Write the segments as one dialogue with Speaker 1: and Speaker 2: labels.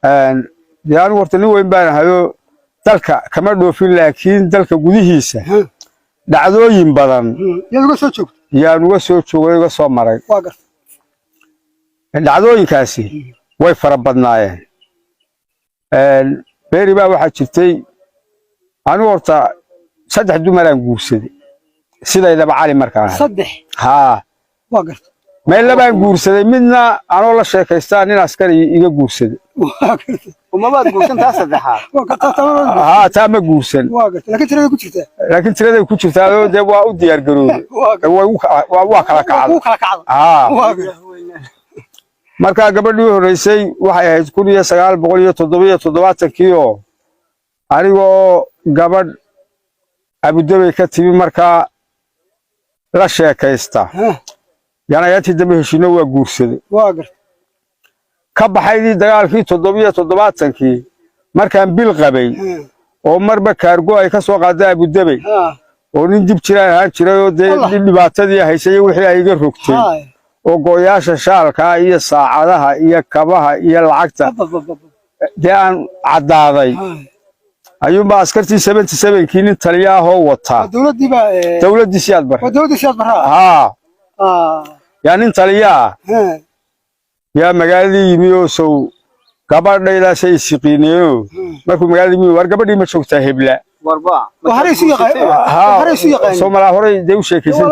Speaker 1: يعني ورتني وين بان هايو dalka kama dhoofin laakiin dalka gudihiisa dhacdooyin badan yaan uga soo joogay uga soo maray dhacdooyinkaasi way fara badnaayeen beeri baa waxa jirtay anigu horta saddex dumar aan guursaday sidaydaba cali markaan
Speaker 2: saddex waa gartay
Speaker 1: meel labaan guursaday midna anoo la sheekaystaa nin askari iga guursaday
Speaker 2: waa gartay
Speaker 3: وما بعد قوسن تاس صدحات
Speaker 1: taa ma guursan
Speaker 2: laakiin tirada ku jirta
Speaker 1: laakiin tirada ku jirtaa de waa u diyaar garoobay waa kala kacday marka gabadhii horeysay waxay ahayd 1977 oo anigoo gabadh Abu Dhabi ka timi marka la sheekaysta yana yaati dambe heshino waa guursaday
Speaker 2: waa gartay
Speaker 1: ka baxaydii dagaalkii 77 markaan bil qabay oo marba kaargo ay ka soo qaaday Abu Dhabi oo nin dib jiraan ahaan jiray oo dhibaatadii haysay wixii ay iga rogtay oo gooyaasha shaalka iyo saacadaha iyo kabaha iyo lacagta daan cadaaday ayuunba askartii 77 nin taliya ah oo wata dawladii siyaad bar yaa nin taliya yaa magaaladii yimi oo soo gabadhayda say siqiinayo markuu magaaladii yimi war gabadhii ma joogtaa hebla
Speaker 3: warba
Speaker 2: waxariisu yaqaan
Speaker 1: Soomaaliya hore ay u sheekaysan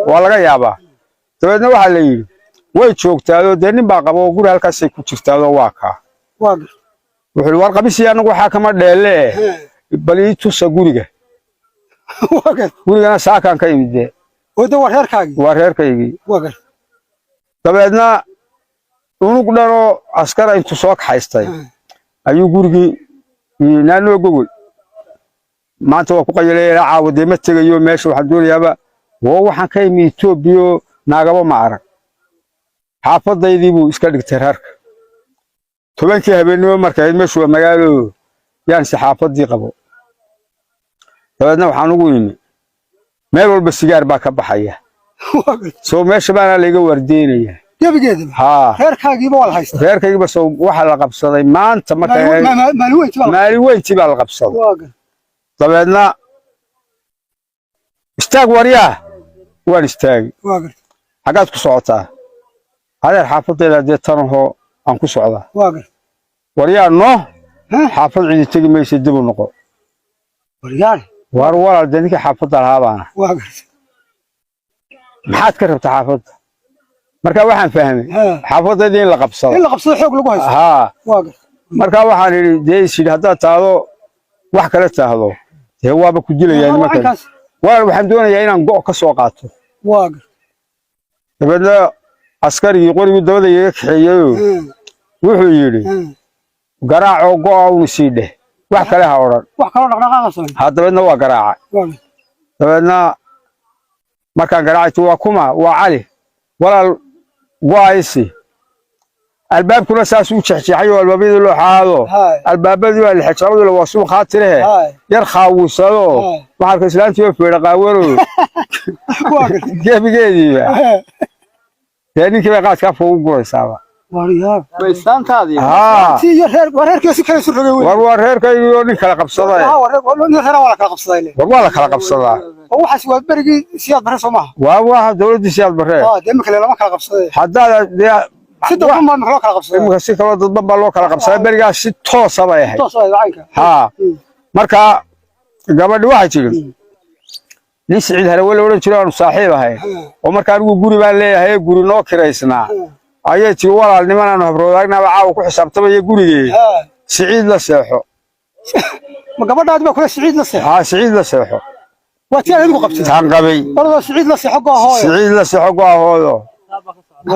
Speaker 1: waa laga yaabaa dabeedna waxa la yiri way joogtaado de nin baa qabo guri halkaas ay ku jirtaado waa ka wuxuu war qabisi anagu waxa kama dheele bal ii tusa guriga gurigana saakan ka imide
Speaker 2: wada war reerkaagi
Speaker 1: dabeedna unug dharo askar intu soo kaxaystay ayuu gurigi naano gogol maanta waa ku qayleeyay caawade ma tagayo meesha waxa doonayaaba waxaan ka imi Itoobiyo naagaba ma arag xaafadaydii buu iska dhigtay reerka tobankii habeenimo markay meeshu magaalo yaan si xaafadii qabo dabeedna waxaan ugu yimi meel walba sigaar baa ka baxaya soo meesha baan la iga wardeynaya
Speaker 2: yabigeeda reerkaagiiba wal haysta
Speaker 1: reerkaagiiba soo waxa la qabsaday maanta markay maali weyntii baa la qabsaday dabeedna istaag wariya waan istaagi xagaad ku socotaa adeer xaafadayda de tanaho aan ku socdaa wariya no xaafad cidi tagi meesha dib u noqo war walaal dadka xaafadda lahaabana maxaad ka rabtaa xaafadda marka waxaan fahmay xaafadda in la qabsado
Speaker 2: xoog lagu haysto
Speaker 1: marka waxaan yiri deeysid hadda taado wax kale taado ee waaba ku dilayaan marka waxaan doonayaa inaan go'o ka soo qaato dabeedna askarigii qorigu dabada iga kaxeeyay wuxuu yiri garaaco go'o uu sii dheh wax kale ha oran
Speaker 2: wax kale dhaqdhaqaaqaysan
Speaker 1: dabeedna waa garaaca dabeedna markaan garaacay waa kuma waa cali walaal waaysi albaabkuna saas u jeexjeexay oo albaabada loo xaado albaabadii waa la xijabadu la wasuu khaatire yar khaawusado waxa ka islaantiyo feedha qaawaro gebigeediba yani kaba qaad ka fuu guraysaaba
Speaker 2: wariyaa
Speaker 3: baystaantaadii
Speaker 2: si reerkiisa kala soo rogay
Speaker 1: war reerkaygu nin kala qabsaday
Speaker 2: wala kala qabsaday
Speaker 1: wala kala qabsadaa
Speaker 2: oo waxaas waa berigi siyaad bare Soomaa
Speaker 1: waa dawladda siyaad bare
Speaker 2: deema kale lama kala qabsaday
Speaker 1: hadaa
Speaker 2: sida kuma ma kala qabsaday
Speaker 1: imka si kala dad baa loo kala qabsaday berigaas si toos ah ay marka gabadhi waxa jirin nin Siciid Harawel oran jiray oo saaxiib ahay oo marka anigu guri baan leeyahay guri noo kireysnaa ayay tii walaal nimanaan habroodaagna caaw ku xisaabtamay gurigii Siciid la seexo
Speaker 2: ma gabadhaad ba kula Siciid la seexo
Speaker 1: Siciid la seexo
Speaker 2: watii adigu qabtay
Speaker 1: taan qabay
Speaker 2: walaal Siciid la seexo goohooyo
Speaker 1: Siciid la seexo goohooyo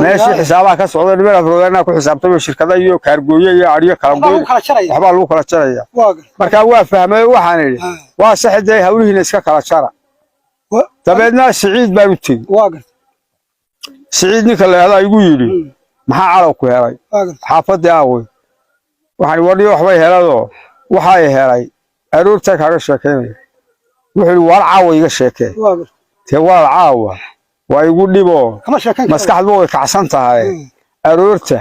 Speaker 1: meeshii xisaabaha ka socda niman habroodaagna ku xisaabtamay shirkada iyo kaargooyo iyo ariyo kala gooy waxba lagu kala jaraya marka waa fahmay waxaan iri waa saxday hawlihiina iska kala jara dabeedna Siciid baa u tigi Siciid ninka leeyahay igu yiri maxaa calaw ku helay xaafadda aaway waxaan wariyo waxbay helado waxa ay helay aroorta kaaga sheekeynay wuxuu war caawa iga sheekay te war caawa waa igu dhibo maskaxdu way kacsan tahay aroorta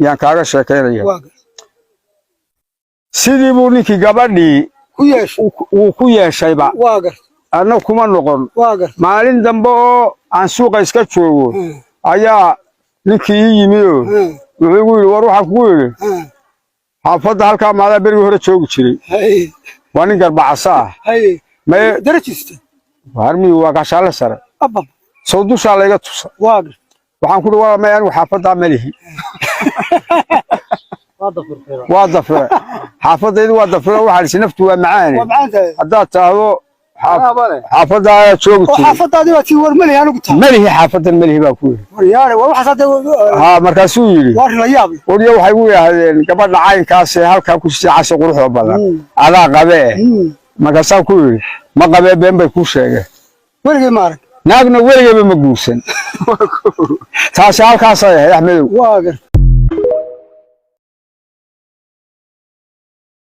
Speaker 1: yaan kaaga sheekeynaya sidii buu ninkii gabadhii
Speaker 2: كويش
Speaker 1: uu ku yeeshayba
Speaker 2: واقر
Speaker 1: anna kuma noqon
Speaker 2: واقر
Speaker 1: maalin dambe oo aan suuqa iska joogo ayaa ninkii ii yimi oo wuxuu igu yidhi war waxaan kugu yidhi xaafadda halkaa maadaa berigii hore joogi jiray
Speaker 2: هاي
Speaker 1: waa nin garbacasa ah
Speaker 2: هاي
Speaker 1: maye
Speaker 2: درجست
Speaker 1: harmii waa gaashaale sare
Speaker 2: أبب
Speaker 1: soo dushaa layga tusa
Speaker 2: واقر
Speaker 1: waxaan ku yidhi waa may anigu xaafaddaa ma lihi waa dafire xaafadaydu waa dafire waxaa lisi naftu waa macaane
Speaker 2: ومعناتها
Speaker 1: haddaad taahdo
Speaker 3: Bale.
Speaker 1: xaafadda ayaa joogi jiray
Speaker 2: وحافظة هذه وتي ورملي أنا قلت
Speaker 1: ma lihi xaafaddan ma lihi baa ku yidhi
Speaker 2: وريالي وحصلت
Speaker 1: haa markaasuu yidhi
Speaker 2: وارنا يابي
Speaker 1: wariyo waxay u yidhaahdeen gabadha caynkaas ee halkaa ku siicasha quruxda badan adaa qabee markaasaan ku yidhi ma qabee been bay kuu sheegeen
Speaker 2: ورقي مارك
Speaker 1: naagna weligeeba ma guursan taasi halkaasay ahayd axmedow
Speaker 2: واقر